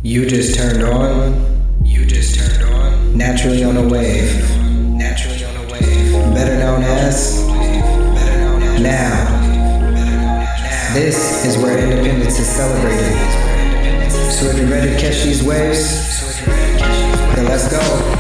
You just turned on. You just turned on. Naturally on a wave. Naturally on a wave. Better known as. Now. This is where independence is celebrated. So if you're ready to catch these waves, then let's go.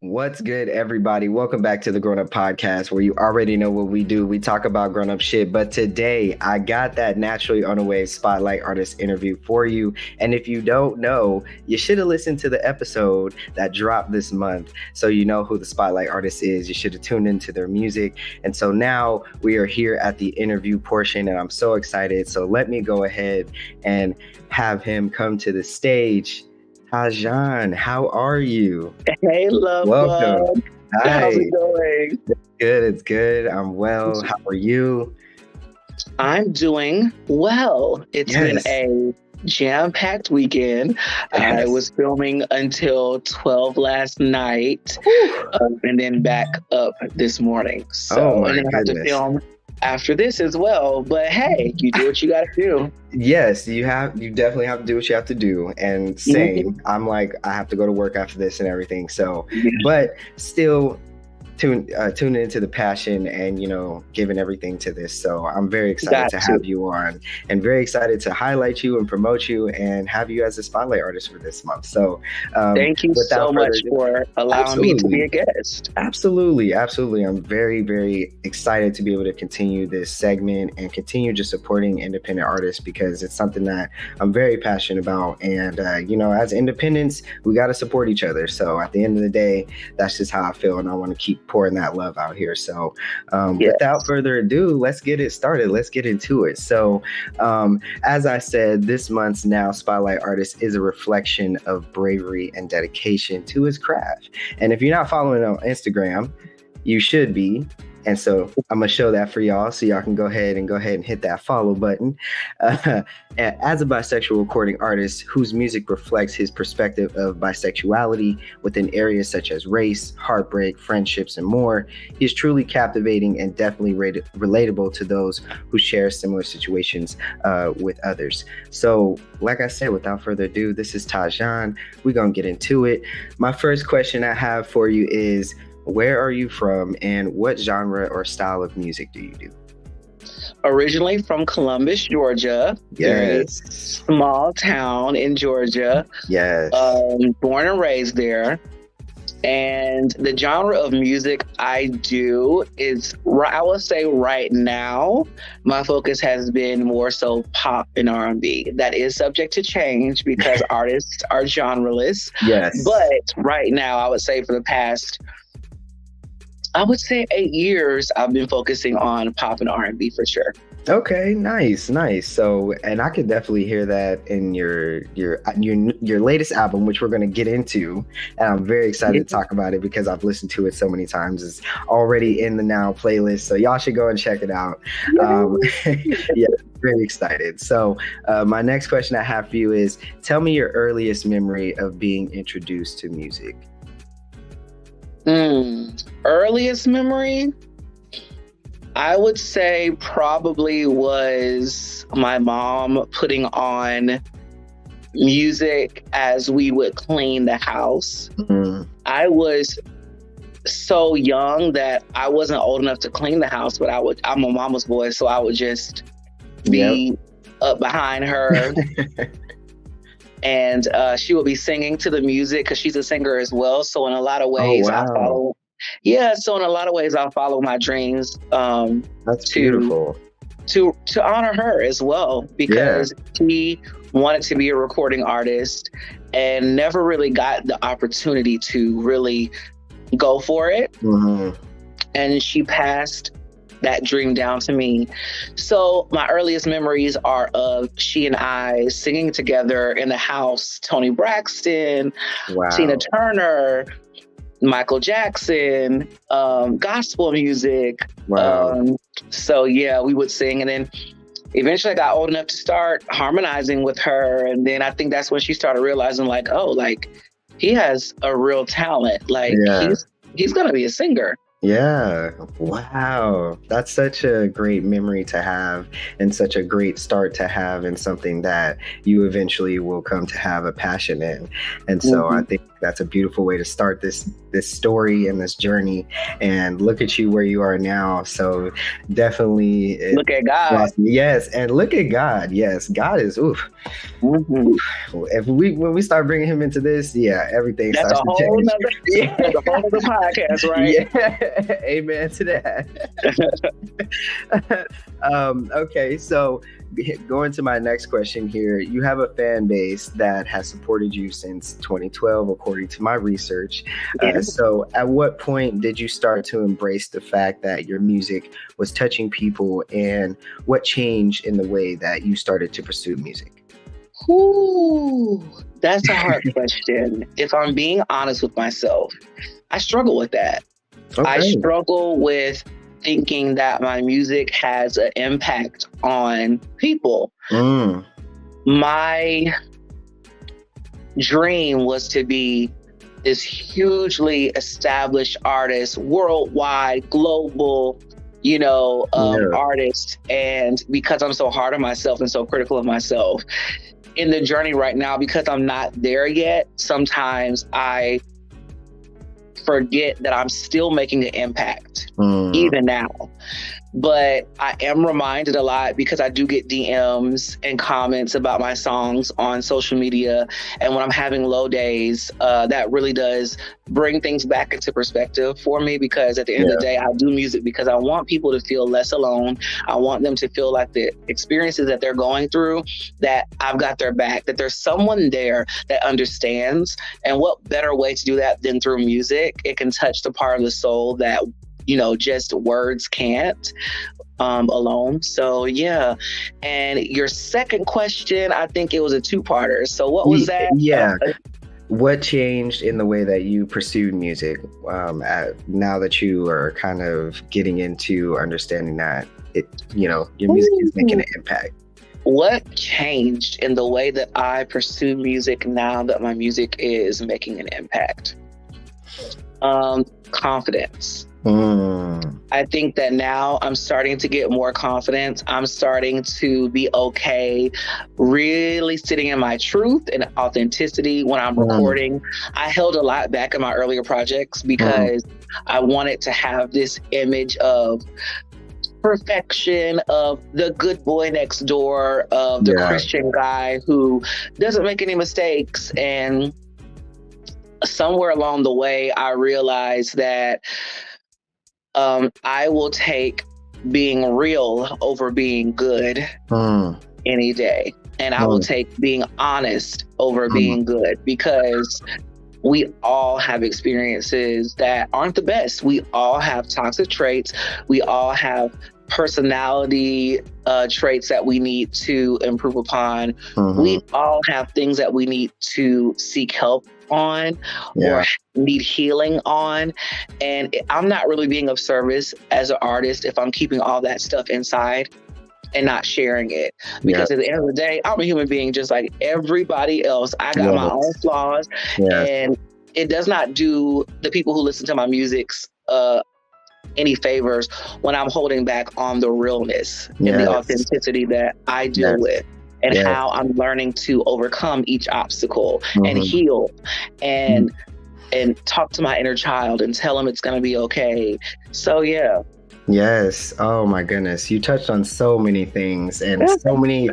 What's good, everybody? Welcome back to the Grown Up Podcast, where you already know what we do. We talk about grown up shit. But today, I got that Naturally on a Wave Spotlight Artist interview for you. And if you don't know, you should have listened to the episode that dropped this month, so you know who the Spotlight Artist is. You should have tuned into their music. And so now we are here at the interview portion, and I'm so excited. So let me go ahead and have him come to the stage. Tajon, how are you? Hey, love. Welcome. Hi. How's it going? It's good. I'm well. How are you? I'm doing well. It's been a jam-packed weekend. I was filming until 12 last night, and then back up this morning. So, and then I have to film after this as well. But hey, you do what you got to do. Yes, you definitely have to do what you have to do. And same, I'm like, I have to go to work after this and everything. So, but still tuning into the passion and, giving everything to this. So I'm very excited to have you on, and very excited to highlight you and promote you and have you as a spotlight artist for this month. So thank you so much for allowing me to be a guest. Absolutely. I'm very, very excited to be able to continue this segment and continue just supporting independent artists, because it's something that I'm very passionate about. And, as independents, we got to support each other. So at the end of the day, that's just how I feel. And I want to keep pouring that love out here. So without further ado, let's get it started. Let's get into it. So as I said, this month's Now Spotlight Artist is a reflection of bravery and dedication to his craft. And if you're not following on Instagram, you should be. And so I'm going to show that for y'all, so y'all can go ahead and hit that follow button. As a bisexual recording artist whose music reflects his perspective of bisexuality within areas such as race, heartbreak, friendships, and more, he is truly captivating and definitely relatable to those who share similar situations with others. So, like I said, without further ado, this is Tajon. We're going to get into it. My first question I have for you is, where are you from, and what genre or style of music do you do? Originally from Columbus, Georgia. Yes. Small town in Georgia. Yes. Born and raised there. And the genre of music I do is, I would say right now, my focus has been more so pop and R&B. That is subject to change because artists are genreless. Yes. But right now, I would say for the past 8 years, I've been focusing on pop and R&B for sure. Okay, nice. So, and I could definitely hear that in your latest album, which we're going to get into. And I'm very excited to talk about it because I've listened to it so many times. It's already in the Now playlist, so y'all should go and check it out. Very excited. So, my next question I have for you is, tell me your earliest memory of being introduced to music. Earliest memory, I would say probably was my mom putting on music as we would clean the house. I was so young that I wasn't old enough to clean the house, but I'm a mama's boy, so I would just be up behind her. And she will be singing to the music because she's a singer as well. So in a lot of ways, I follow. Yeah, so in a lot of ways, I'll follow my dreams. That's beautiful. To honor her as well, because she wanted to be a recording artist and never really got the opportunity to really go for it. And she passed that dream down to me. So my earliest memories are of she and I singing together in the house, Toni Braxton, Tina Turner, Michael Jackson, gospel music. Wow. So yeah, we would sing, and then eventually I got old enough to start harmonizing with her, and then I think that's when she started realizing, like, oh, like he has a real talent. Like Yeah. he's gonna be a singer. Yeah. Wow. That's such a great memory to have and such a great start to have in something that you eventually will come to have a passion in. And so I think that's a beautiful way to start this story and this journey, and look at you where you are now. So definitely Look at God. Yes, and look at God. Yes, God is oof. If when we start bringing him into this, yeah, everything That's starts a to whole change. nother, that's a whole other podcast, right? Yeah, amen to that. Okay, so going to my next question here, you have a fan base that has supported you since 2012, according to my research. So at what point did you start to embrace the fact that your music was touching people, and what changed in the way that you started to pursue music? Ooh, that's a hard question. If I'm being honest with myself, I struggle with that. Okay. I struggle with thinking that my music has an impact on people. My dream was to be this hugely established artist, worldwide, global, artist. And because I'm so hard on myself and so critical of myself in the journey right now, because I'm not there yet, sometimes I forget that I'm still making an impact even now. But I am reminded a lot, because I do get DMs and comments about my songs on social media. And when I'm having low days, that really does bring things back into perspective for me, because at the end of the day, I do music because I want people to feel less alone. I want them to feel like the experiences that they're going through, that I've got their back, that there's someone there that understands. And what better way to do that than through music? It can touch the part of the soul that just words can't alone. So yeah. And your second question, I think it was a two-parter. So what was that? Yeah. What changed in the way that you pursued music now that you are kind of getting into understanding that your music is making an impact? What changed in the way that I pursue music now that my music is making an impact? Confidence. I think that now I'm starting to get more confidence. I'm starting to be okay really sitting in my truth and authenticity when I'm recording. I held a lot back in my earlier projects because I wanted to have this image of perfection, of the good boy next door, of the Christian guy who doesn't make any mistakes. And somewhere along the way, I realized that I will take being real over being good any day. And I will take being honest over being good, because we all have experiences that aren't the best. We all have toxic traits. We all have personality traits that we need to improve upon. We all have things that we need to seek help on or need healing on. And I'm not really being of service as an artist if I'm keeping all that stuff inside and not sharing it. Because at the end of the day, I'm a human being just like everybody else. I got my own flaws, and it does not do the people who listen to my music's any favors when I'm holding back on the realness and the authenticity that I deal with, and how I'm learning to overcome each obstacle and heal and talk to my inner child and tell him it's going to be okay. So yeah. Yes. Oh my goodness. You touched on so many things, and so many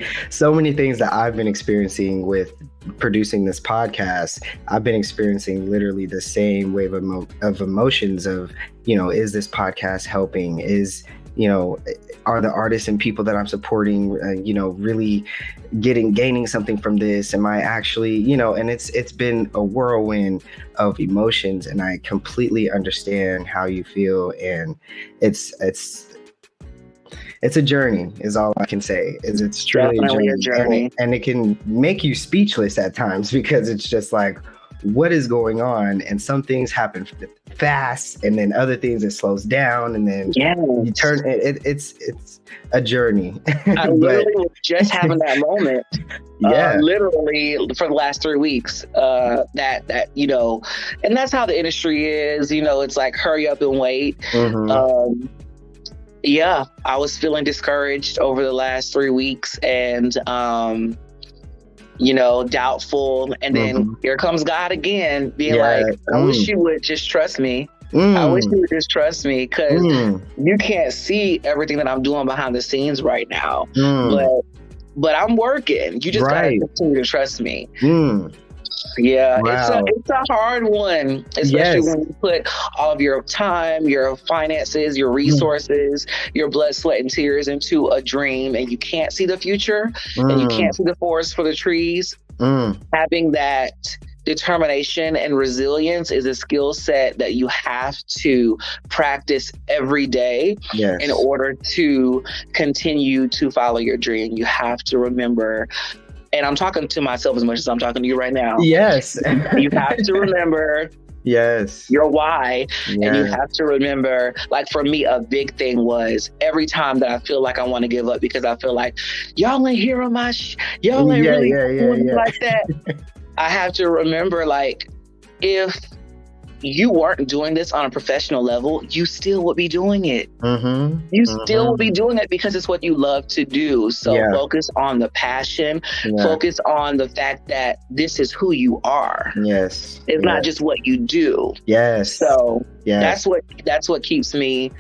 things that I've been experiencing with producing this podcast. I've been experiencing literally the same wave of emotions of, is this podcast helping? Are the artists and people that I'm supporting, really gaining something from this? Am I actually, and it's been a whirlwind of emotions, and I completely understand how you feel. And it's a journey is all I can say. It's truly a journey. And it can make you speechless at times, because it's just like, what is going on, and some things happen fast, and then other things it slows down, and then you turn it's a journey. I literally was just having that moment. Literally for the last 3 weeks, that you know, and that's how the industry is, you know, it's like hurry up and wait. I was feeling discouraged over the last 3 weeks, and you know, doubtful, and then here comes God again being like, I wish you would just trust me. I wish you would just trust me, because you can't see everything that I'm doing behind the scenes right now, but I'm working. You just gotta continue to trust me. It's a hard one, especially when you put all of your time, your finances, your resources, your blood, sweat, and tears into a dream, and you can't see the future, and you can't see the forest for the trees. Having that determination and resilience is a skill set that you have to practice every day in order to continue to follow your dream. You have to remember, and I'm talking to myself as much as I'm talking to you right now. You have to remember your why, and you have to remember, like for me, a big thing was every time that I feel like I want to give up because I feel like y'all ain't hearing my y'all ain't really doing like that. I have to remember, like, if you weren't doing this on a professional level, you still would be doing it. You still would be doing it because it's what you love to do. So focus on the passion, focus on the fact that this is who you are. It's not just what you do. So that's what keeps me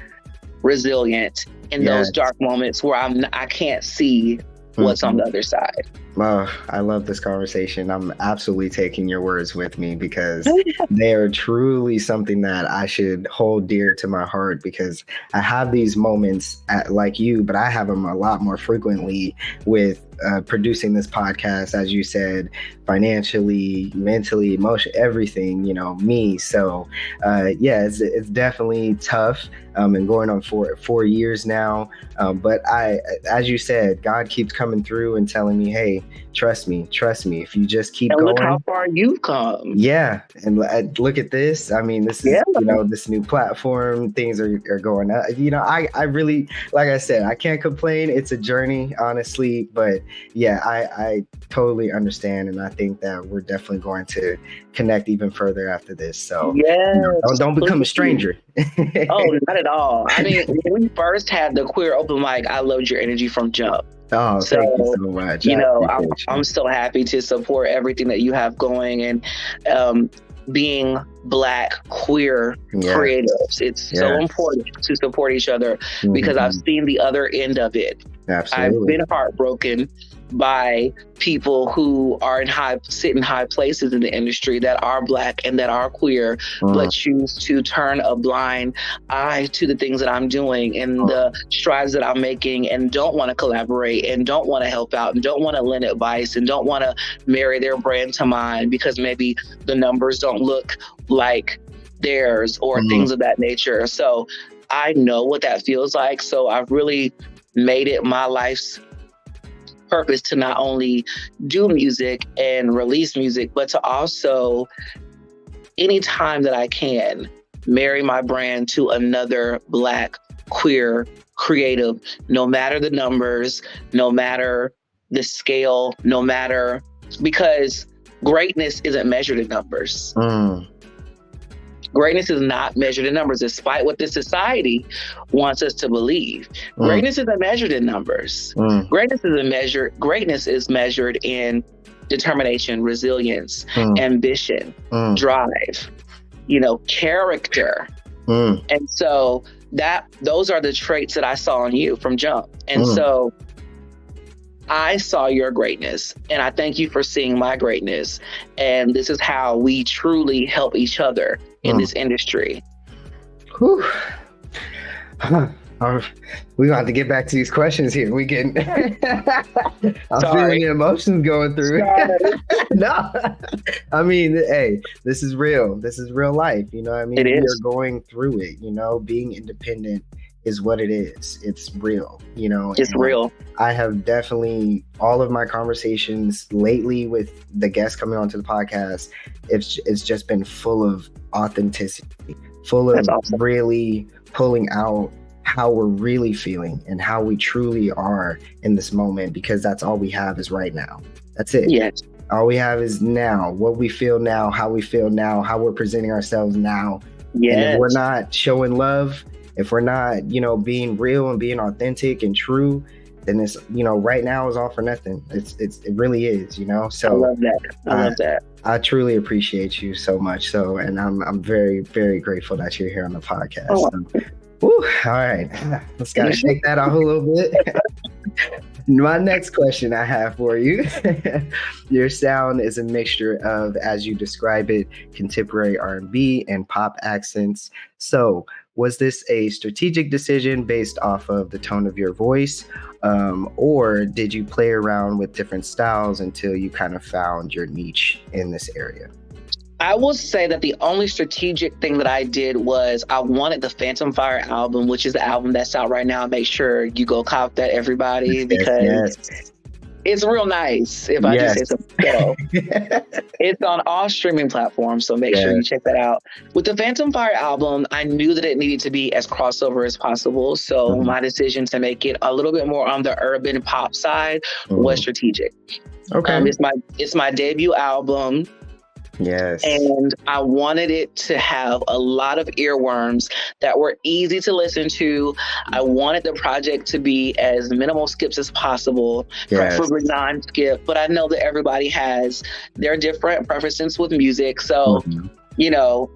resilient in those dark moments where I can't see what's on the other side. Oh, I love this conversation. I'm absolutely taking your words with me, because they are truly something that I should hold dear to my heart, because I have these moments like you, but I have them a lot more frequently with producing this podcast, as you said, financially, mentally, emotionally, everything, you know, me. So it's definitely tough, and going on for 4 years now. But as you said, God keeps coming through and telling me, hey, trust me. If you just keep going. Look how far you've come. And look at this. I mean, this is, you know, this new platform, things are going up. You know, I really, like I said, I can't complain. It's a journey, honestly. But I totally understand. And I think that we're definitely going to connect even further after this. So don't become a stranger. Oh, not at all. I mean, when we first had the queer open mic, I loved your energy from jump. Oh, so, thank you so much. You know, I'm so happy to support everything that you have going, and being Black queer creatives. It's so important to support each other, because I've seen the other end of it. I've been heartbroken by people who are sit in high places in the industry that are Black and that are queer, but choose to turn a blind eye to the things that I'm doing and the strides that I'm making, and don't want to collaborate, and don't want to help out, and don't want to lend advice, and don't want to marry their brand to mine because maybe the numbers don't look like theirs, or things of that nature. So I know what that feels like. So I've really made it my life's purpose to not only do music and release music, but to also, anytime that I can, marry my brand to another Black queer creative, no matter the numbers, no matter the scale, because greatness isn't measured in numbers. Greatness is not measured in numbers, despite what this society wants us to believe. Greatness isn't measured in numbers. Greatness is measured in determination, resilience, ambition, drive, you know, character. And so those are the traits that I saw in you from jump. And so I saw your greatness, and I thank you for seeing my greatness. And this is how we truly help each other in this industry. Whew. We're going to have to get back to these questions here. I'm feeling the emotions going through. No, I mean, hey, this is real. This is real life. You know what I mean? We are going through it. You know, being independent is what it is. It's real, you know. It's and real. I have definitely, all of my conversations lately with the guests coming onto the podcast, it's just been full of authenticity, full of awesome. really pulling out how we're really feeling and how we truly are in this moment, because that's all we have is right now. That's it. Yes. All we have is now, what we feel now, how we feel now, how we're presenting ourselves now. Yes. And if we're not showing love, if we're not, you know, being real and being authentic and true, then it's, you know, right now is all for nothing. It really is, you know. So I love that. I love that. I truly appreciate you so much. So, and I'm very, very grateful that you're here on the podcast. Oh. Woo, all right, let's gotta shake that off a little bit. My next question I have for you. Your sound is a mixture of, as you describe it, contemporary R&B and pop accents. So was this a strategic decision based off of the tone of your voice? Or did you play around with different styles until you kind of found your niche in this area? I will say that the only strategic thing that I did was I wanted the Phantom Fire album, which is the album that's out right now. Make sure you go cop that, everybody, because it's real nice, if I just say so. It's on all streaming platforms, so make sure you check that out. With the Phantom Fire album, I knew that it needed to be as crossover as possible, so my decision to make it a little bit more on the urban pop side was strategic. Okay. It's my debut album. Yes. And I wanted it to have a lot of earworms that were easy to listen to. I wanted the project to be as minimal skips as possible, preferably non-skip. But I know that everybody has their different preferences with music. So, you know,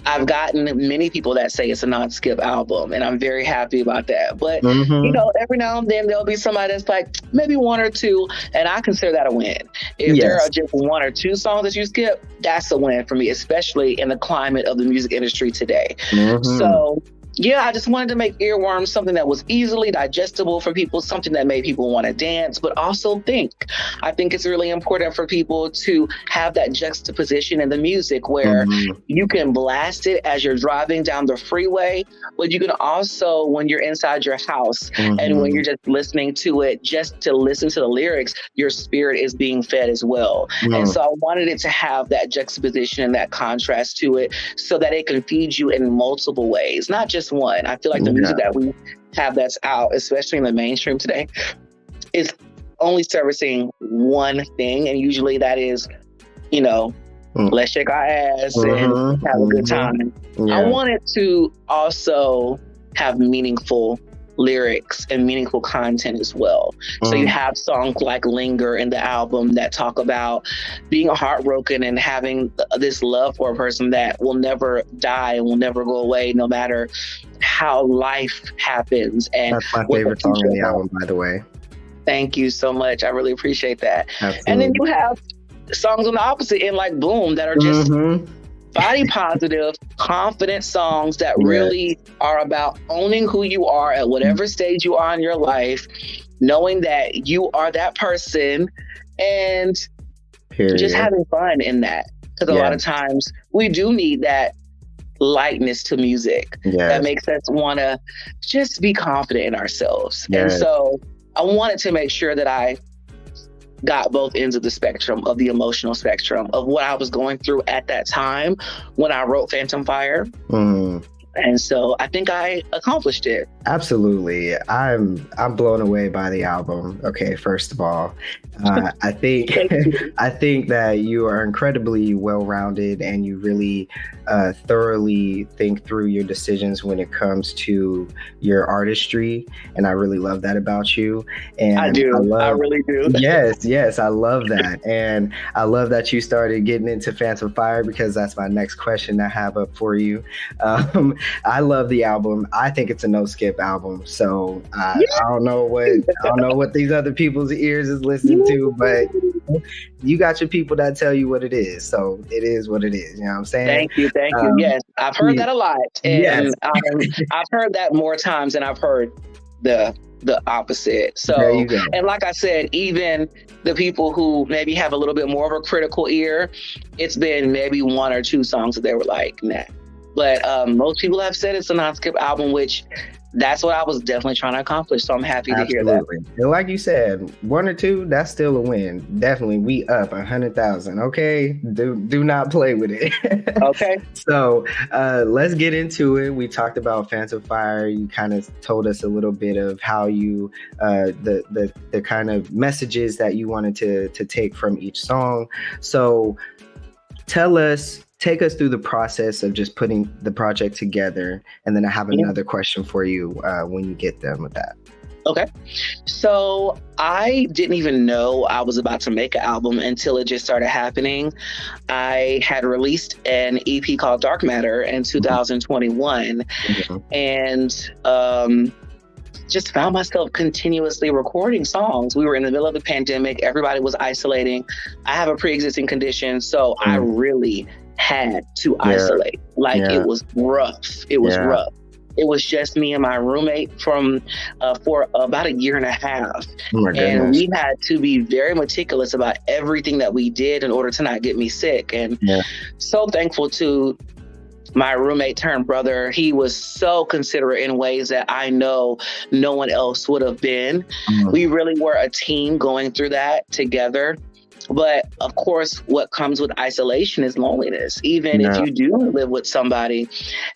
I've gotten many people that say it's a non-skip album, and I'm very happy about that. But, you know, every now and then there'll be somebody that's like, maybe one or two, and I consider that a win. If there are just one or two songs that you skip, that's a win for me, especially in the climate of the music industry today. So, yeah, I just wanted to make earworms something that was easily digestible for people, something that made people want to dance, but also think. I think it's really important for people to have that juxtaposition in the music where you can blast it as you're driving down the freeway, but you can also, when you're inside your house and when you're just listening to it, just to listen to the lyrics, your spirit is being fed as well. And so I wanted it to have that juxtaposition and that contrast to it so that it can feed you in multiple ways, not just one. I feel like the music that we have that's out, especially in the mainstream today, is only servicing one thing. And usually that is, you know, let's shake our ass and have a good time. I wanted to also have meaningful lyrics and meaningful content as well. So you have songs like Linger in the album that talk about being heartbroken and having this love for a person that will never die and will never go away no matter how life happens. And that's my favorite song on the album, by the way. Thank you so much. I really appreciate that. Absolutely. And then you have songs on the opposite end like Boom that are just body positive, confident songs that really are about owning who you are at whatever stage you are in your life, knowing that you are that person, and just having fun in that. Because a lot of times we do need that lightness to music that makes us want to just be confident in ourselves. And so I wanted to make sure that I got both ends of the spectrum, of the emotional spectrum, of what I was going through at that time when I wrote Phantom Fire. And so I think I accomplished it. Absolutely. I'm blown away by the album. Okay, first of all, I think that you are incredibly well-rounded and you really thoroughly think through your decisions when it comes to your artistry, and I really love that about you. And I do. I really do. Yes, I love that, and I love that you started getting into Phantom Fire, because that's my next question I have up for you. I love the album. I think it's a no skip album. So I don't know what these other people's ears is listening to, but you got your people that tell you what it is. So it is what it is. You know what I'm saying? Thank you. Yes, I've heard that a lot, and I've heard that more times than I've heard the opposite. So, and like I said, even the people who maybe have a little bit more of a critical ear, it's been maybe one or two songs that they were like, nah. But most people have said it's a non-skip album, which that's what I was definitely trying to accomplish. So I'm happy to hear that. Absolutely. And like you said, 1 or 2, that's still a win. Definitely, we up 100,000. Okay, do not play with it. Okay. So let's get into it. We talked about Phantom Fire. You kind of told us a little bit of how you the kind of messages that you wanted to take from each song. So take us through the process of just putting the project together, and then I have another question for you when you get done with that. Okay. So I didn't even know I was about to make an album until it just started happening. I had released an EP called Dark Matter in 2021, and just found myself continuously recording songs. We were in the middle of the pandemic. Everybody was isolating. I have a pre-existing condition, so I really had to isolate. It was rough. It was rough. It was just me and my roommate for about a year and a half. And we had to be very meticulous about everything that we did in order to not get me sick. And so thankful to my roommate turned brother. He was so considerate in ways that I know no one else would have been. We really were a team going through that together. But of course, what comes with isolation is loneliness, even if you do live with somebody.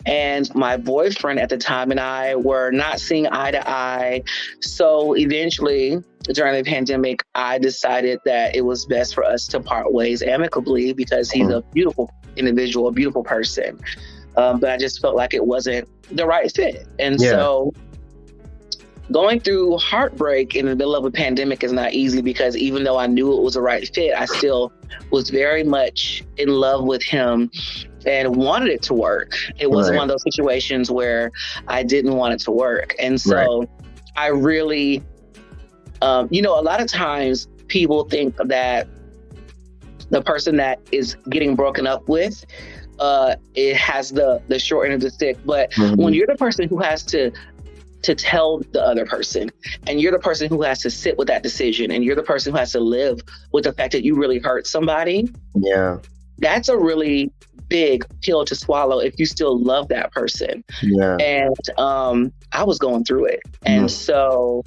And my boyfriend at the time and I were not seeing eye to eye. So eventually, during the pandemic, I decided that it was best for us to part ways amicably, because he's a beautiful individual, a beautiful person. But I just felt like it wasn't the right fit. And so going through heartbreak in the middle of a pandemic is not easy, because even though I knew it was the right fit, I still was very much in love with him and wanted it to work. It wasn't one of those situations where I didn't want it to work. And so I really, a lot of times people think that the person that is getting broken up with, it has the short end of the stick. But when you're the person who has to tell the other person, and you're the person who has to sit with that decision, and you're the person who has to live with the fact that you really hurt somebody, that's a really big pill to swallow if you still love that person. And I was going through it. And so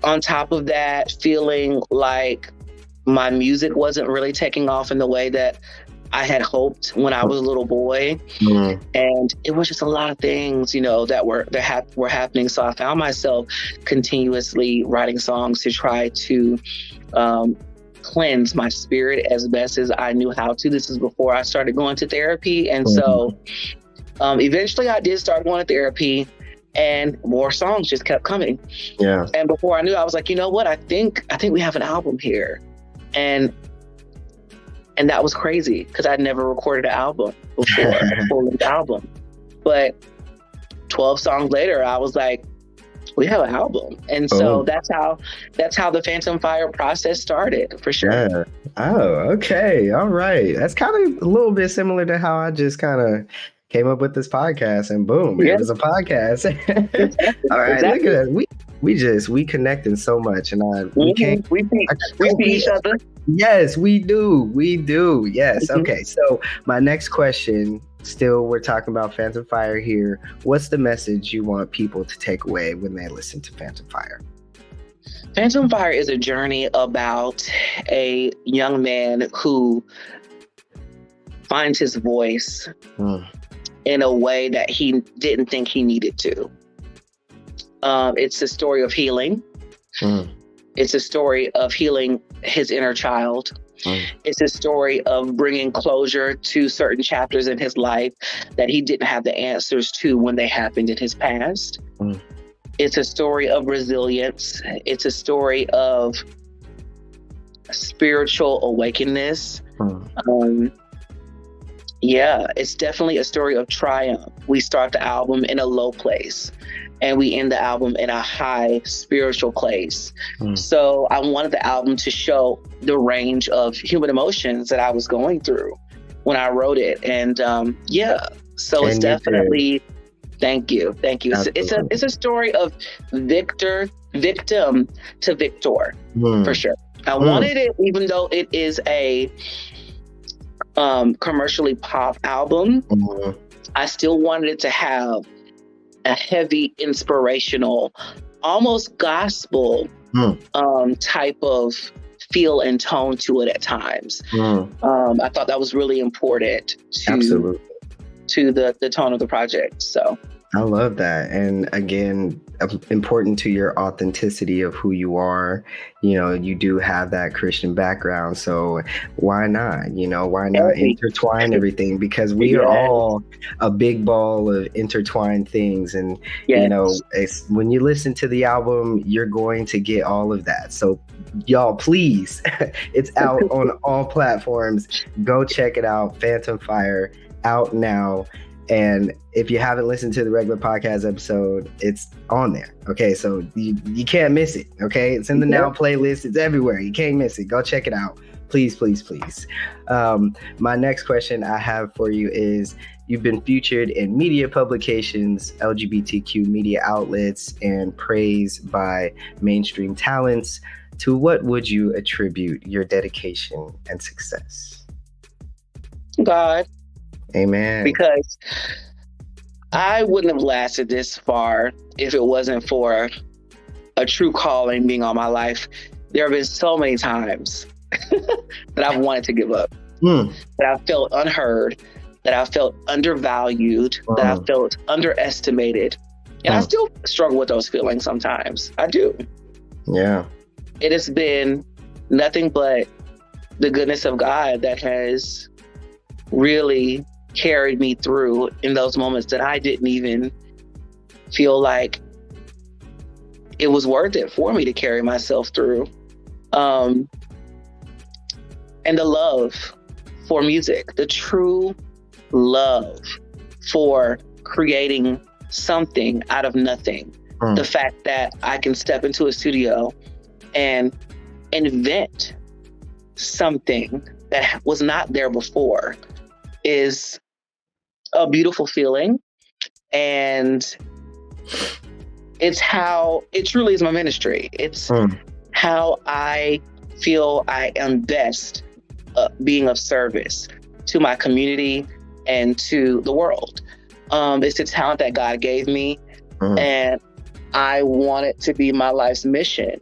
on top of that, feeling like my music wasn't really taking off in the way that I had hoped when I was a little boy. And it was just a lot of things, that were happening. So I found myself continuously writing songs to try to cleanse my spirit as best as I knew how to. This is before I started going to therapy. And so eventually I did start going to therapy, and more songs just kept coming. And before I knew, I was like, you know what? I think we have an album here. And that was crazy, because I'd never recorded an album before, a full-length album. But 12 songs later, I was like, we have an album. And so that's how the Phantom Fire process started, for sure. Oh, okay. All right. That's kind of a little bit similar to how I just kind of came up with this podcast, and boom, it was a podcast. All right, look at us. We connecting so much, and we see each other. Yes, we do. Yes. Okay. So my next question, still, we're talking about Phantom Fire here. What's the message you want people to take away when they listen to Phantom Fire? Phantom Fire is a journey about a young man who finds his voice in a way that he didn't think he needed to. It's a story of healing. It's a story of healing his inner child. It's a story of bringing closure to certain chapters in his life that he didn't have the answers to when they happened in his past. It's a story of resilience. It's a story of spiritual awakeness. It's definitely a story of triumph. We start the album in a low place, and we end the album in a high spiritual place. So I wanted the album to show the range of human emotions that I was going through when I wrote it. And so it's definitely, thank you. It's a story of victim to victor, for sure. I wanted it, even though it is a commercially pop album, I still wanted it to have a heavy inspirational, almost gospel type of feel and tone to it at times. I thought that was really important Absolutely. to the tone of the project. So I love that. And again, important to your authenticity of who you are. You know, you do have that Christian background. So why not? You know, why not intertwine everything? Because we are all a big ball of intertwined things. And, you know, when you listen to the album, you're going to get all of that. So y'all, please, it's out on all platforms. Go check it out. Phantom Fire, out now. And if you haven't listened to the regular podcast episode, it's on there. Okay, so you can't miss it. Okay, it's in the Now playlist. It's everywhere. You can't miss it. Go check it out. Please, please, please. My next question I have for you is, you've been featured in media publications, LGBTQ media outlets, and praised by mainstream talents. To what would you attribute your dedication and success? God. Amen. Because I wouldn't have lasted this far if it wasn't for a true calling being on my life. There have been so many times that I've wanted to give up, that I felt unheard, that I felt undervalued, that I felt underestimated. And I still struggle with those feelings sometimes. I do. Yeah. It has been nothing but the goodness of God that has really carried me through in those moments that I didn't even feel like it was worth it for me to carry myself through. And the love for music, the true love for creating something out of nothing. The fact that I can step into a studio and invent something that was not there before is a beautiful feeling. And it truly is my ministry. It's how I feel I am best being of service to my community and to the world. It's a talent that God gave me, and I want it to be my life's mission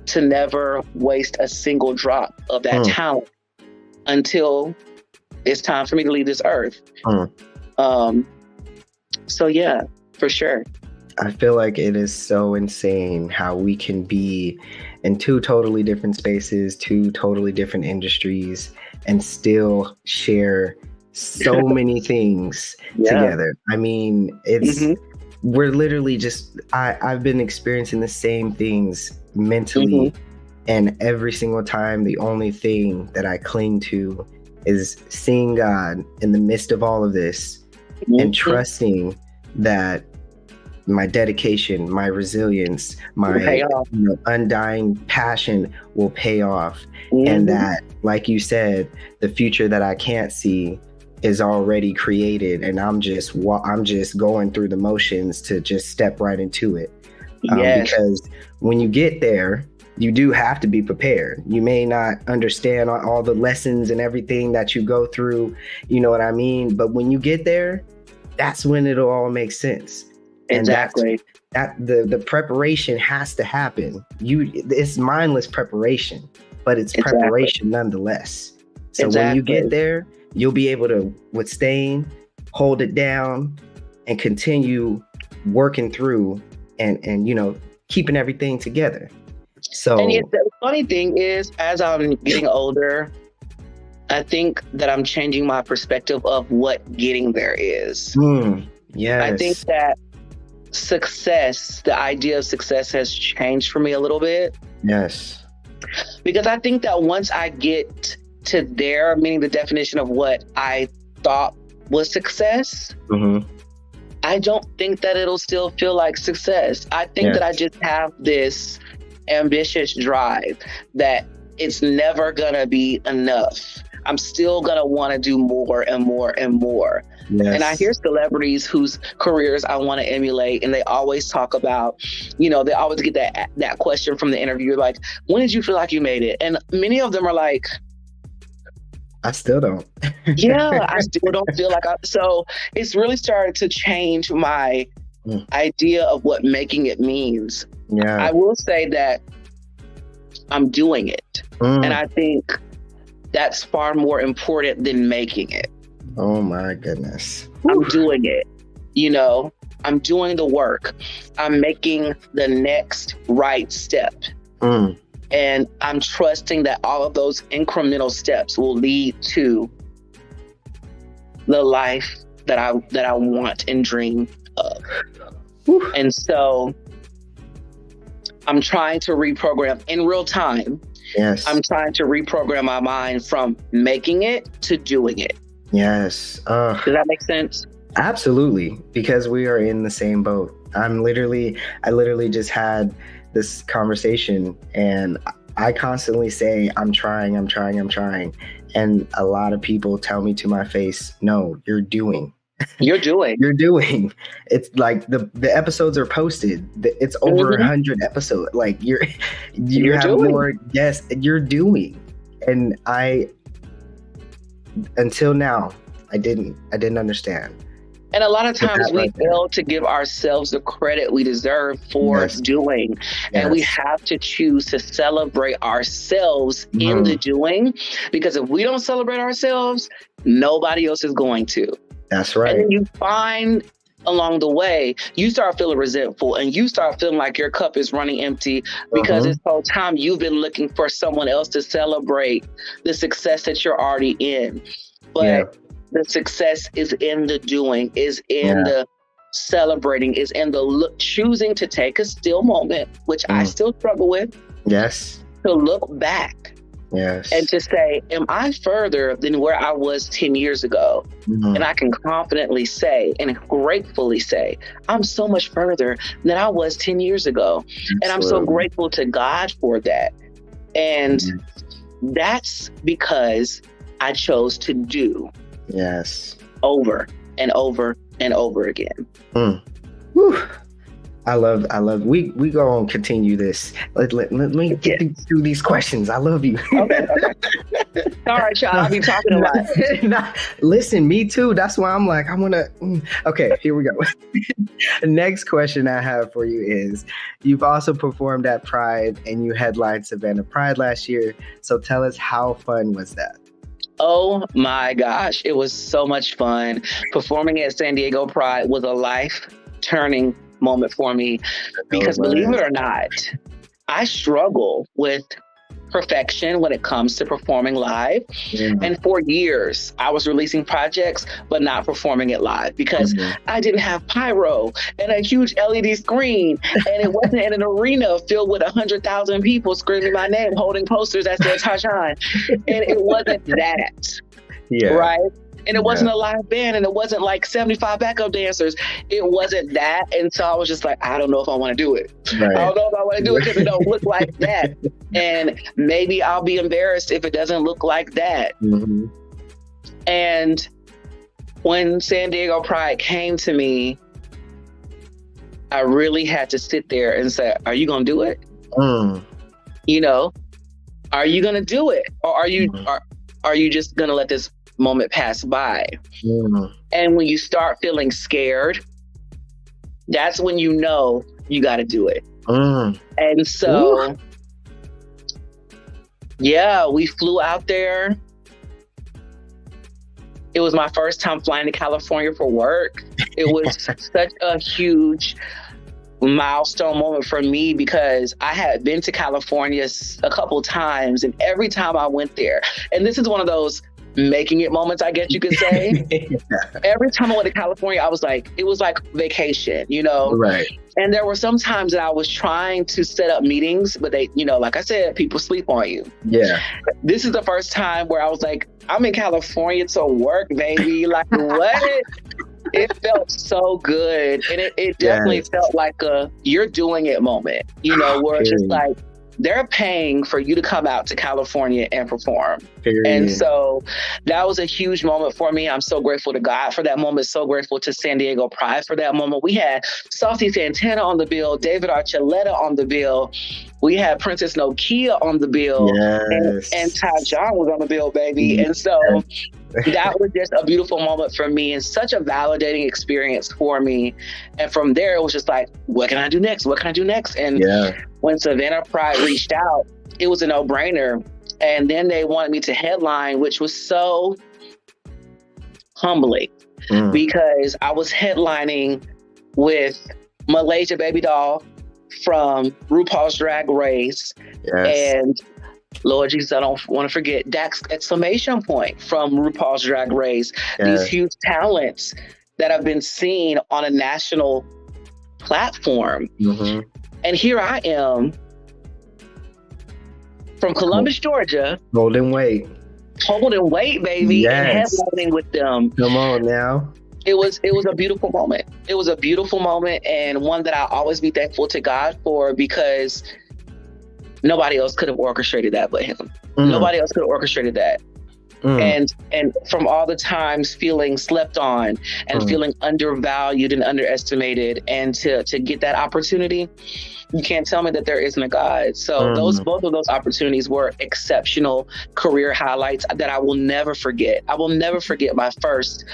to never waste a single drop of that talent until it's time for me to leave this earth. So yeah, for sure. I feel like it is so insane how we can be in two totally different spaces, two totally different industries, and still share so many things together. I mean, we're literally just, I've been experiencing the same things mentally, and every single time, the only thing that I cling to is seeing God in the midst of all of this and trusting that my dedication, my resilience, my undying passion will pay off. And that, like you said, the future that I can't see is already created, and I'm just going through the motions to just step right into it. Because when you get there, you do have to be prepared. You may not understand all the lessons and everything that you go through, you know what I mean? But when you get there, that's when it'll all make sense. Exactly. And the preparation has to happen. It's mindless preparation, but it's preparation nonetheless. So when you get there, you'll be able to withstand, hold it down, and continue working through and you know, keeping everything together. So, and the funny thing is, as I'm getting older, I think that I'm changing my perspective of what getting there is. Yes. I think that success, the idea of success has changed for me a little bit. Yes. Because I think that once I get to there, meaning the definition of what I thought was success, I don't think that it'll still feel like success. I think that I just have this ambitious drive that it's never gonna be enough. I'm still gonna want to do more and more and more. Yes. And I hear celebrities whose careers I want to emulate, and they always talk about, you know, they always get that question from the interviewer, like, when did you feel like you made it? And many of them are like, I still don't. I still don't feel like so it's really started to change my Mm. idea of what making it means. Yeah. I will say that I'm doing it. Mm. And I think that's far more important than making it. Oh my goodness. I'm doing it. You know, I'm doing the work. I'm making the next right step. Mm. And I'm trusting that all of those incremental steps will lead to the life that I want and dream of. Whew. And so I'm trying to reprogram in real time. Yes. I'm trying to reprogram my mind from making it to doing it. Yes. Does that make sense? Absolutely, because we are in the same boat. I literally just had this conversation, and I constantly say, I'm trying. And a lot of people tell me to my face, no, you're doing. You're doing. You're doing. It's like the episodes are posted. It's over 100 episodes. Like you You're have doing. more. Yes, you're doing. And until now, I didn't understand. And a lot of times we right there. fail to give ourselves the credit we deserve for Yes. doing. And we have to choose to celebrate ourselves in the doing, because if we don't celebrate ourselves, nobody else is going to. That's right. And then you find along the way, you start feeling resentful and you start feeling like your cup is running empty because this whole time you've been looking for someone else to celebrate the success that you're already in. But the success is in the doing, is in the celebrating, is in the choosing to take a still moment, which I still struggle with. Yes. To look back. Yes. And to say, am I further than where I was 10 years ago? And I can confidently say and gratefully say, I'm so much further than I was 10 years ago. Absolutely. And I'm so grateful to God for that. And that's because I chose to do. Yes. Over and over and over again. Whew. I love, we going to continue this. Let me get through these questions. I love you. Okay. All right, y'all. I'll be talking a lot. Listen, me too. That's why I'm like, I want to. Okay, here we go. The next question I have for you is, you've also performed at Pride and you headlined Savannah Pride last year. So tell us, how fun was that? Oh my gosh, it was so much fun. Performing at San Diego Pride was a life-turning moment for me because, believe it or not, I struggle with perfection when it comes to performing live. And for years, I was releasing projects, but not performing it live because I didn't have pyro and a huge LED screen. And it wasn't in an arena filled with 100,000 people screaming my name, holding posters that said Tajon. And it wasn't that. Right? And it wasn't a live band, and it wasn't like 75 backup dancers. It wasn't that. And so I was just like, I don't know if I want to do it. Right. I don't know if I want to do it because it don't look like that. And maybe I'll be embarrassed if it doesn't look like that. And when San Diego Pride came to me, I really had to sit there and say, are you going to do it? You know, are you going to do it? Or are you just going to let this moment pass by? And when you start feeling scared, that's when you know you got to do it. And so, we flew out there. It was my first time flying to California for work. It was such a huge milestone moment for me because I had been to California a couple times, and every time I went there, and this is one of those making it moments, I guess you could say. Every time I went to California, I was like, it was like vacation, you know? Right. And there were some times that I was trying to set up meetings, but they, you know, like I said, people sleep on you. Yeah. This is the first time where I was like, I'm in California to work, baby. Like, what? It felt so good. And it definitely felt like a you're doing it moment, you know, where it's just like, they're paying for you to come out to California and perform. And so that was a huge moment for me. I'm so grateful to God for that moment. So grateful to San Diego Pride for that moment. We had Saucy Santana on the bill, David Archuleta on the bill. We had Princess Nokia on the bill. And Tajon was on the bill, baby. And so that was just a beautiful moment for me and such a validating experience for me. And from there, it was just like, what can I do next? What can I do next? And Yeah. when Savannah Pride reached out, it was a no-brainer. And then they wanted me to headline, which was so humbling because I was headlining with Malaysia Baby Doll from RuPaul's Drag Race. Yes. And Lord Jesus, I don't want to forget Dax exclamation point from RuPaul's Drag Race. Yes. These huge talents that have been seen on a national platform. And here I am from Columbus, Georgia. Holding weight, baby. Yes. And headlining with them. Come on now. It was a beautiful moment. It was a beautiful moment, and one that I'll always be thankful to God for, because nobody else could have orchestrated that but him. Nobody else could have orchestrated that. And from all the times feeling slept on and feeling undervalued and underestimated, and to get that opportunity, you can't tell me that there isn't a God. So both of those opportunities were exceptional career highlights that I will never forget. I will never forget my first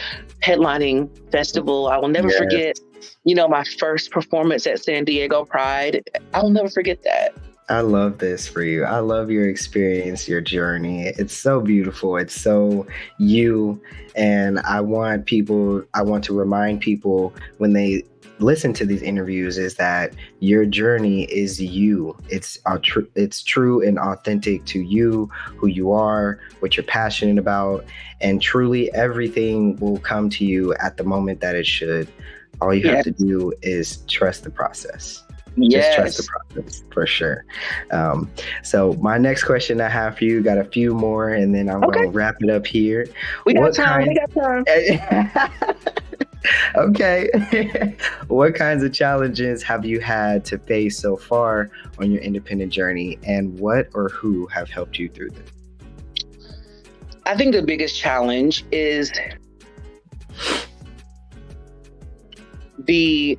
headlining festival. I will never forget, my first performance at San Diego Pride. I will never forget that. I love this for you. I love your experience, your journey. It's so beautiful. It's so you. And I want to remind people when they listen to these interviews is that your journey is you. It's true and authentic to you, who you are, what you're passionate about, and truly everything will come to you at the moment that it should. All you have to do is trust the process. Just trust the process, for sure. So my next question I have for you, got a few more, and then I'm going to wrap it up here. We got time. Okay. What kinds of challenges have you had to face so far on your independent journey, and what or who have helped you through them? I think the biggest challenge is the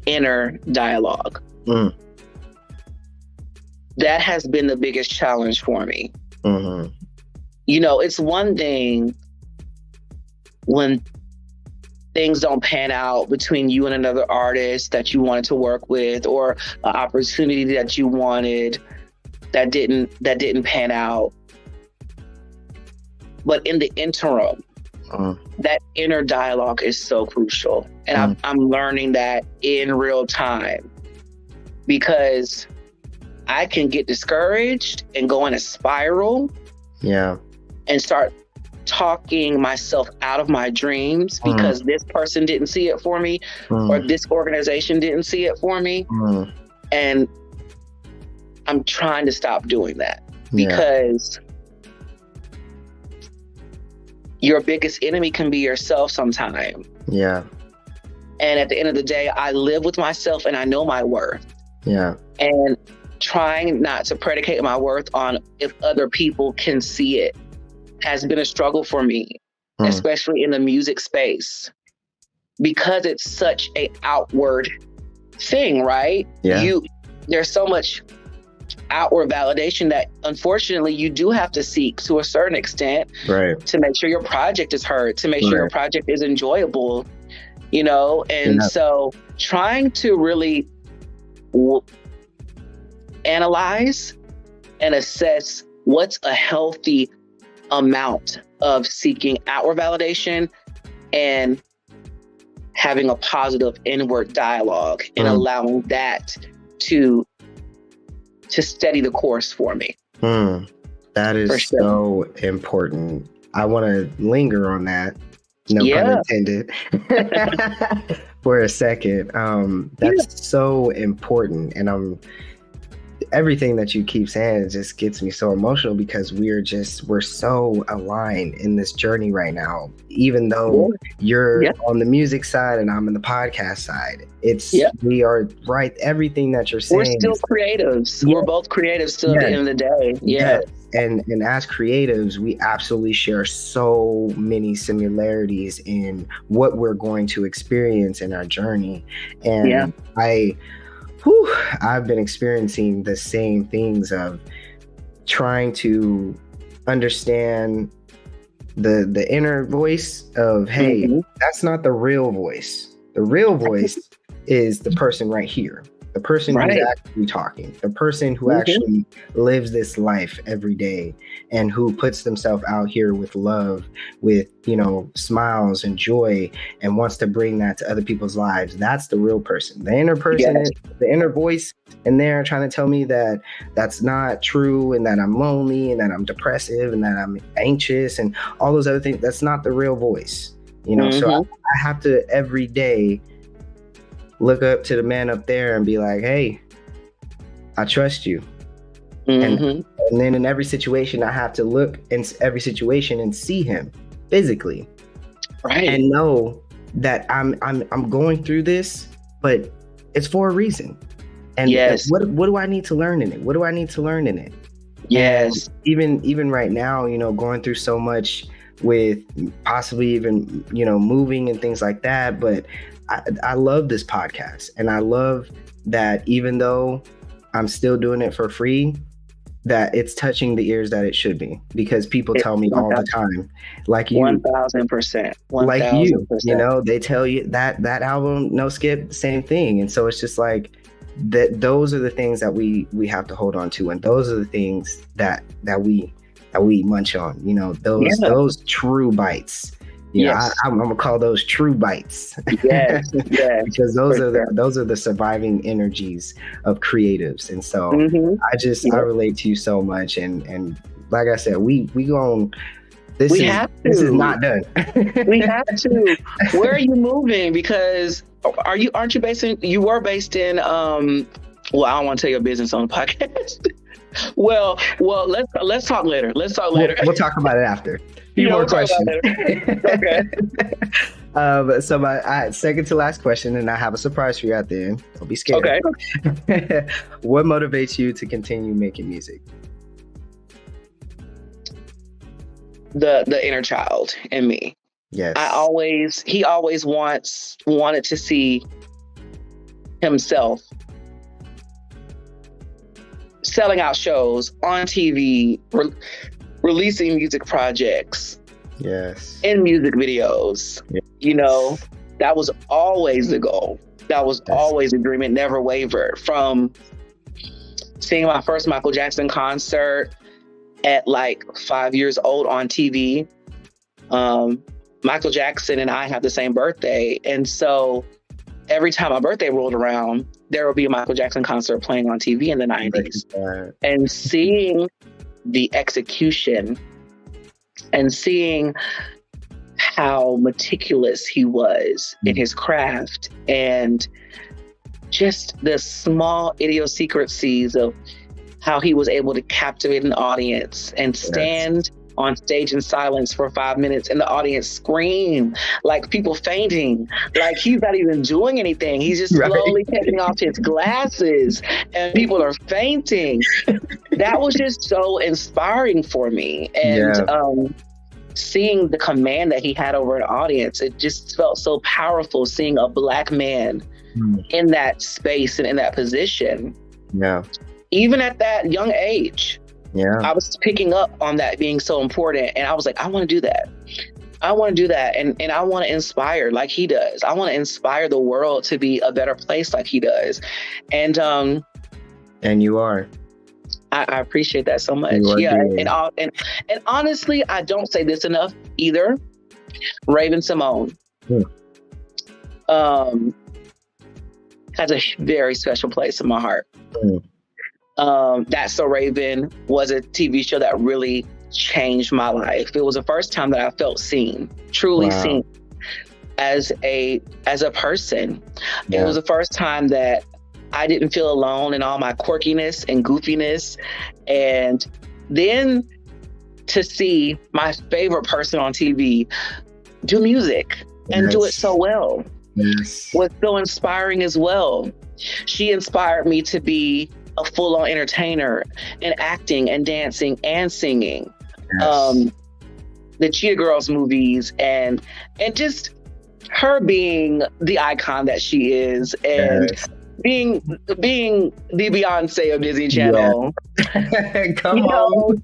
inner dialogue. That has been the biggest challenge for me. It's one thing when things don't pan out between you and another artist that you wanted to work with, or an opportunity that you wanted that didn't pan out. But in the interim, that inner dialogue is so crucial. And I'm learning that in real time, because I can get discouraged and go in a spiral. And start talking myself out of my dreams because this person didn't see it for me, or this organization didn't see it for me. And I'm trying to stop doing that, because your biggest enemy can be yourself sometime. And at the end of the day, I live with myself and I know my worth. And trying not to predicate my worth on if other people can see it has been a struggle for me, especially in the music space, because it's such a outward thing, right? There's so much outward validation that unfortunately you do have to seek to a certain extent, to make sure your project is heard, to make sure your project is enjoyable, and so trying to really analyze and assess what's a healthy amount of seeking outward validation and having a positive inward dialogue, and allowing that to steady the course for me. That is so important. I want to linger on that, no pun intended, for a second. That's so important. And everything that you keep saying just gets me so emotional, because we're so aligned in this journey right now. Even though you're on the music side and I'm in the podcast side, we are right. Everything that you're saying, we're still creatives. We're both creatives still at the end of the day. And as creatives, we absolutely share so many similarities in what we're going to experience in our journey. And I've been experiencing the same things of trying to understand the inner voice of, hey, that's not the real voice. The real voice is the person right here, the person who's actually talking, the person who actually lives this life every day and who puts themselves out here with love, with, you know, smiles and joy, and wants to bring that to other people's lives. That's the real person. The inner person, is the inner voice in there trying to tell me that that's not true, and that I'm lonely, and that I'm depressive, and that I'm anxious, and all those other things. That's not the real voice, you know. So I have to every day look up to the man up there and be like, hey, I trust you. And then in every situation, I have to look in every situation and see him physically, and know that I'm going through this, but it's for a reason. And what do I need to learn in it? What do I need to learn in it? Yes. And even right now, you know, going through so much with possibly even, you know, moving and things like that. But I love this podcast, and I love that even though I'm still doing it for free, that it's touching the ears that it should be, because people tell me all the time, like you, 1000%, like you know, they tell you that album, No Skip, same thing. And so it's just like that. Those are the things that we have to hold on to, and those are the things that we munch on. You know, those true bites. You know, I'm gonna call those true bites. Yes, because those are the surviving energies of creatives. And so I relate to you so much. And like I said, we go on. This is not done. We have to. Where are you moving? Because aren't you based in? You were based in. Well, I don't want to tell your business on the podcast. well, let's talk later. We'll talk about it after. Few more questions. Okay. So my second to last question, and I have a surprise for you at the end. Don't be scared. Okay. What motivates you to continue making music? The inner child in me. Yes. He always wanted to see himself selling out shows on TV, releasing music projects, in music videos. You know, that was always the goal. That was always the dream. It never wavered. From seeing my first Michael Jackson concert at like 5 years old on TV. Michael Jackson and I have the same birthday, and so every time my birthday rolled around, there would be a Michael Jackson concert playing on TV in the 90s. And seeing the execution and seeing how meticulous he was in his craft, and just the small idiosyncrasies of how he was able to captivate an audience and stand on stage in silence for 5 minutes and the audience scream, like people fainting, like he's not even doing anything. He's just slowly taking off his glasses and people are fainting. That was just so inspiring for me. And seeing the command that he had over an audience, it just felt so powerful, seeing a Black man in that space and in that position. Yeah. Even at that young age. Yeah, I was picking up on that being so important, and I was like, I want to do that. I want to do that, and I want to inspire like he does. I want to inspire the world to be a better place like he does, and you are. I appreciate that so much. Yeah, and honestly, I don't say this enough either. Raven Simone has a very special place in my heart. That's So Raven was a TV show that really changed my life. It was the first time that I felt seen, truly seen as a person. Yeah. It was the first time that I didn't feel alone in all my quirkiness and goofiness. And then to see my favorite person on TV do music and do it so well was so inspiring as well. She inspired me to be a full-on entertainer and acting and dancing and singing. The Cheetah Girls movies and just her being the icon that she is, and being the Beyonce of Disney Yeah. Channel, Come you know, on.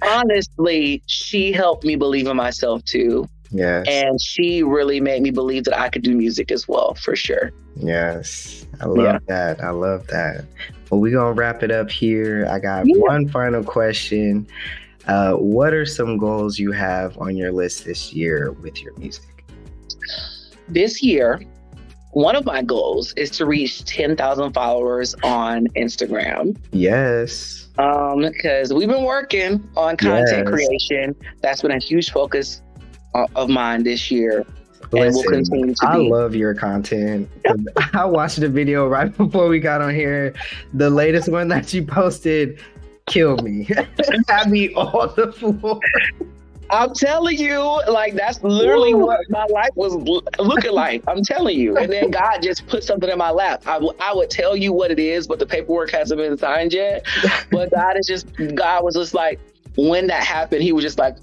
honestly, she helped me believe in myself too. Yes. And she really made me believe that I could do music as well, for sure. Yes. I Yeah. love that. I love that. Well, we're going to wrap it up here. I got Yeah. one final question. What are some goals you have on your list this year with your music? This year, one of my goals is to reach 10,000 followers on Instagram. Yes. Because we've been working on content Yes. creation. That's been a huge focus of mine this year. And will Listen, continue to I be. love your content. I watched the video right before we got on here. The latest one that you posted killed me. Had me on the floor. I'm telling you, like, that's literally what my life was looking like. I'm telling you. And then God just put something in my lap. I would tell you what it is, but the paperwork hasn't been signed yet. But God was just like, when that happened, he was just like,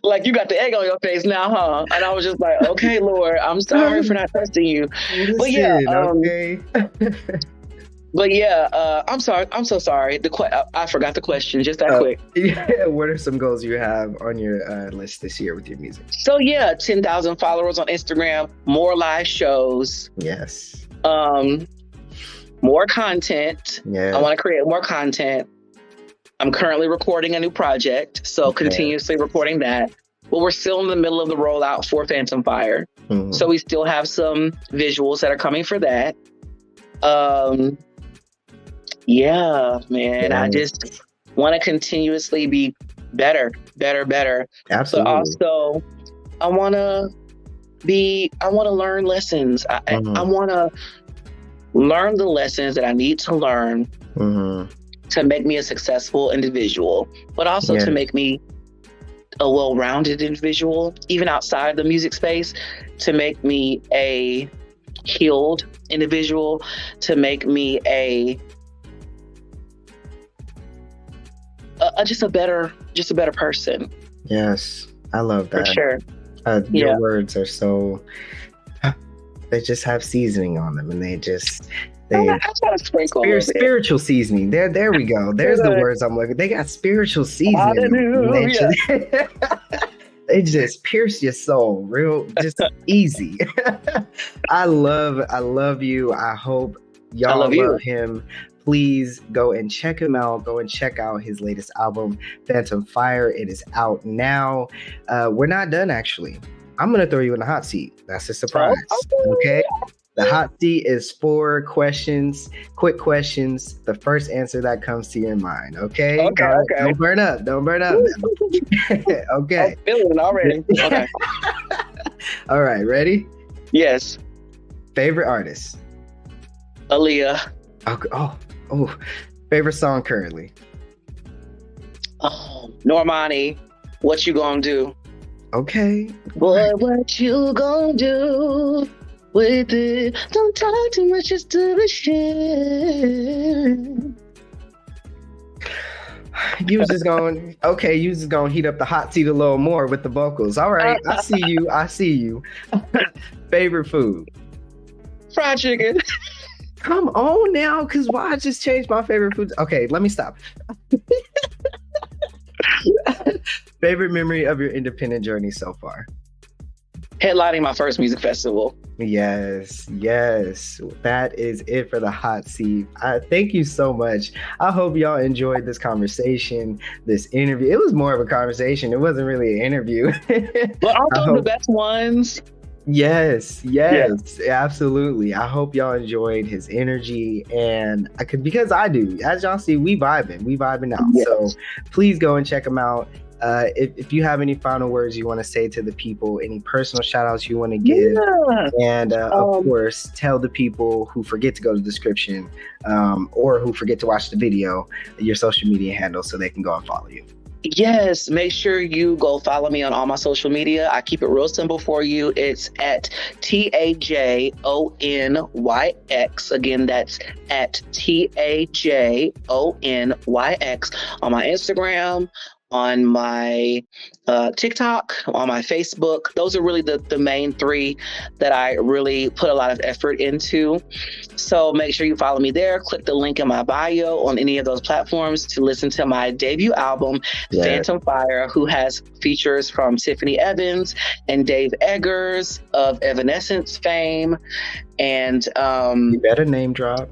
like, you got the egg on your face now, huh? And I was just like, okay, Lord, I'm sorry for not trusting you. Listen, But yeah, okay. but yeah, I'm sorry. I'm so sorry. I forgot the question just that quick. Yeah, what are some goals you have on your list this year with your music? So yeah, 10,000 followers on Instagram, more live shows. Yes. More content. Yeah. I want to create more content. I'm currently recording a new project, so continuously recording that. But we're still in the middle of the rollout for Phantom Fire. Mm-hmm. So we still have some visuals that are coming for that. Yeah, man. Yeah. I just want to continuously be better. Absolutely. But also, I want to learn lessons. I want to learn the lessons that I need to learn to make me a successful individual, but also to make me a well-rounded individual, even outside the music space, to make me a healed individual, to make me just a better person. Yes, I love that. For sure. Your words are so, they just have seasoning on them, and I got a sprinkle spiritual seasoning. There we go. There's the words I'm looking. They got spiritual seasoning. They just pierce your soul, just easy. I love you. I hope y'all love him. Please go and check him out. Go and check out his latest album, Phantom Fire. It is out now. We're not done, actually. I'm going to throw you in the hot seat. That's a surprise. Okay? The hot seat is 4 questions, quick questions. The first answer that comes to your mind. Okay? Okay. Don't burn up. Okay. I'm feeling it already. Okay. All right. Ready? Yes. Favorite artist? Aaliyah. Oh. Favorite song currently? Normani. What you gonna do? Okay. Boy, what you gonna do with it? Don't talk too much, just do the shit. You was just going to heat up the hot seat a little more with the vocals. All right, I see you. Favorite food? Fried chicken. Come on now, because why I just changed my favorite food? Okay, let me stop. Favorite memory of your independent journey so far? Headlining my first music festival. Yes. That is it for the hot seat. Thank you so much. I hope y'all enjoyed this conversation, this interview. It was more of a conversation. It wasn't really an interview. But also the best ones. Yes, absolutely. I hope y'all enjoyed his energy, and because I do. As y'all see, we vibing out. Yes. So please go and check him out. If you have any final words you want to say to the people, any personal shout outs you want to give, and of course, tell the people who forget to go to the description or who forget to watch the video, your social media handle so they can go and follow you. Yes, make sure you go follow me on all my social media. I keep it real simple for you. It's at Tajonyx. Again, that's at Tajonyx on my Instagram, on my TikTok, on my Facebook. Those are really the main three that I really put a lot of effort into. So make sure you follow me there. Click the link in my bio on any of those platforms to listen to my debut album, Phantom Fire, who has features from Tiffany Evans and Dave Eggers of Evanescence fame. And you better name drop.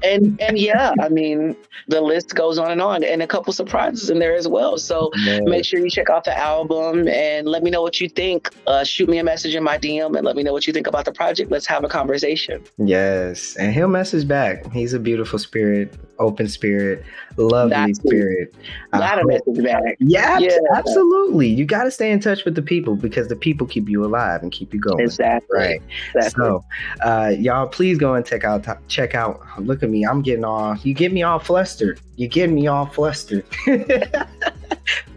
And yeah, I mean, the list goes on, and a couple surprises in there as well. So make sure you check out the album and let me know what you think. Shoot me a message in my DM and let me know what you think about the project. Let's have a conversation. Yes, and he'll message back. He's a beautiful spirit, open spirit, lovely spirit. Gotta message back. Yeah, absolutely. You got to stay in touch with the people because the people keep you alive and keep you going. Exactly. Right. Exactly. So, y'all, please go and check out. Look at me. I'm getting all. You get me all flustered.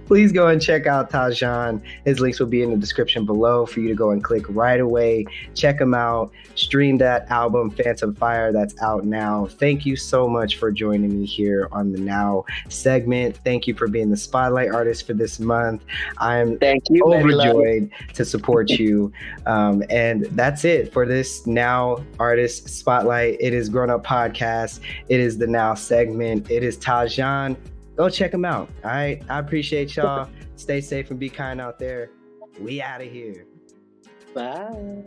Please go and check out Tajon. His links will be in the description below for you to go and click right away. Check him out. Stream that album, Phantom Fire, that's out now. Thank you so much for joining me here on the Now segment. Thank you for being the Spotlight Artist for this month. I'm overjoyed to support you. And that's it for this Now Artist Spotlight. It is Grown Up Podcast. It is the Now segment. It is Tajon. Go check them out. All right. I appreciate y'all. Stay safe and be kind out there. We out of here. Bye.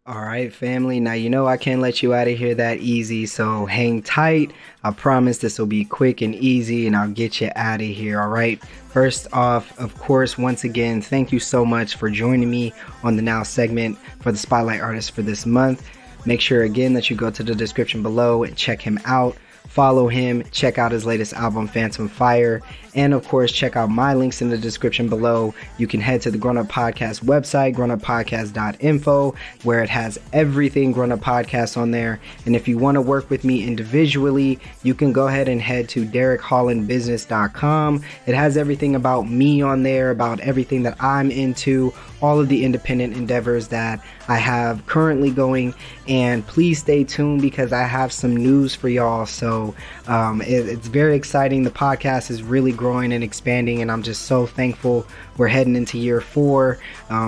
All right, family. Now, you know I can't let you out of here that easy, so hang tight. I promise this will be quick and easy, and I'll get you out of here, all right? First off, of course, once again, thank you so much for joining me on the Now segment for the Spotlight Artist for this month. Make sure, again, that you go to the description below and check him out. Follow him, check out his latest album, Phantom Fire, and of course, check out my links in the description below. You can head to the Grown Up Podcast website, grownuppodcast.info, where it has everything Grown Up Podcast on there. And if you want to work with me individually, you can go ahead and head to DerekHollandBusiness.com. It has everything about me on there, about everything that I'm into, all of the independent endeavors that I have currently going. And please stay tuned because I have some news for y'all. So it's very exciting. The podcast is really growing and expanding, and I'm just so thankful. We're heading into year 4,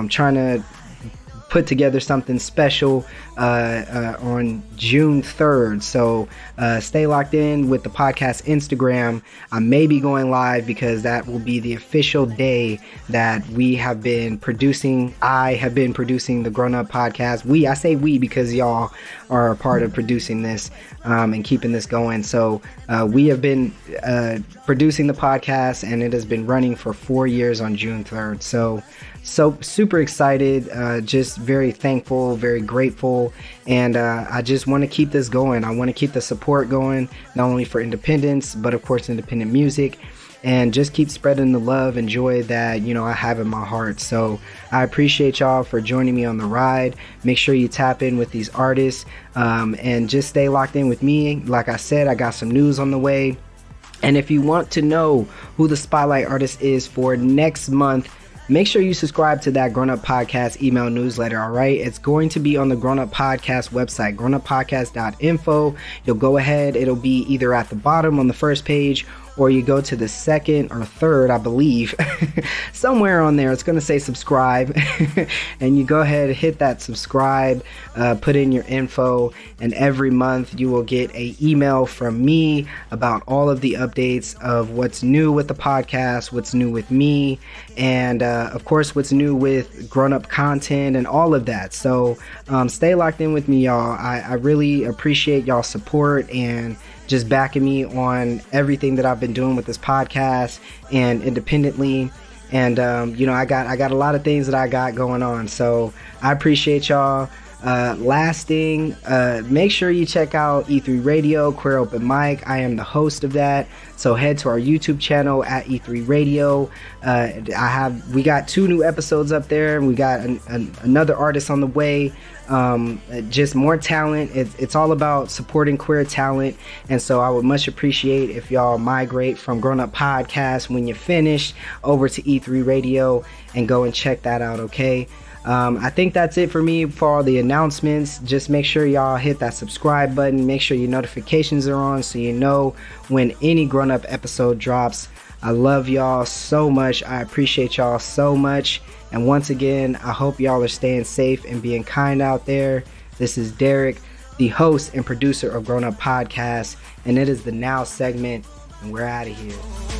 trying to put together something special on June 3rd. So stay locked in with the podcast Instagram. I may be going live because that will be the official day that we have been producing. I have been producing the Grown Up Podcast. I say we because y'all are a part of producing this and keeping this going. So we have been producing the podcast, and it has been running for 4 years on June 3rd. So super excited, just very thankful, very grateful, and I just want to keep this going. I want to keep the support going, not only for independence, but of course independent music, and just keep spreading the love and joy that, you know, I have in my heart. So I appreciate y'all for joining me on the ride. Make sure you tap in with these artists, and just stay locked in with me. Like I said, I got some news on the way, and if you want to know who the Spotlight Artist is for next month, make sure you subscribe to that Grown Up Podcast email newsletter, all right? It's going to be on the Grown Up Podcast website, grownuppodcast.info. You'll go ahead. It'll be either at the bottom on the first page, or you go to the second or third, I believe, somewhere on there. It's going to say subscribe, and you go ahead, hit that subscribe, put in your info, and every month you will get an email from me about all of the updates of what's new with the podcast, what's new with me, and of course, what's new with grown-up content and all of that. So stay locked in with me, y'all. I really appreciate y'all's support and just backing me on everything that I've been doing with this podcast and independently. And, you know, I got a lot of things that I got going on. So I appreciate y'all. Last thing, make sure you check out E3 Radio, Queer Open Mic. I am the host of that. So head to our YouTube channel at E3 Radio. We got 2 new episodes up there, and we got another artist on the way. Just more talent. It's all about supporting queer talent, and so I would much appreciate if y'all migrate from Grown Up Podcast when you're finished over to E3 Radio and go and check that out, okay? I think that's it for me for all the announcements. Just make sure y'all hit that subscribe button. Make sure your notifications are on so you know when any Grown Up episode drops. I love y'all so much. I appreciate y'all so much. And once again, I hope y'all are staying safe and being kind out there. This is Derek, the host and producer of Grown Up Podcast, and it is the Now segment, and we're out of here.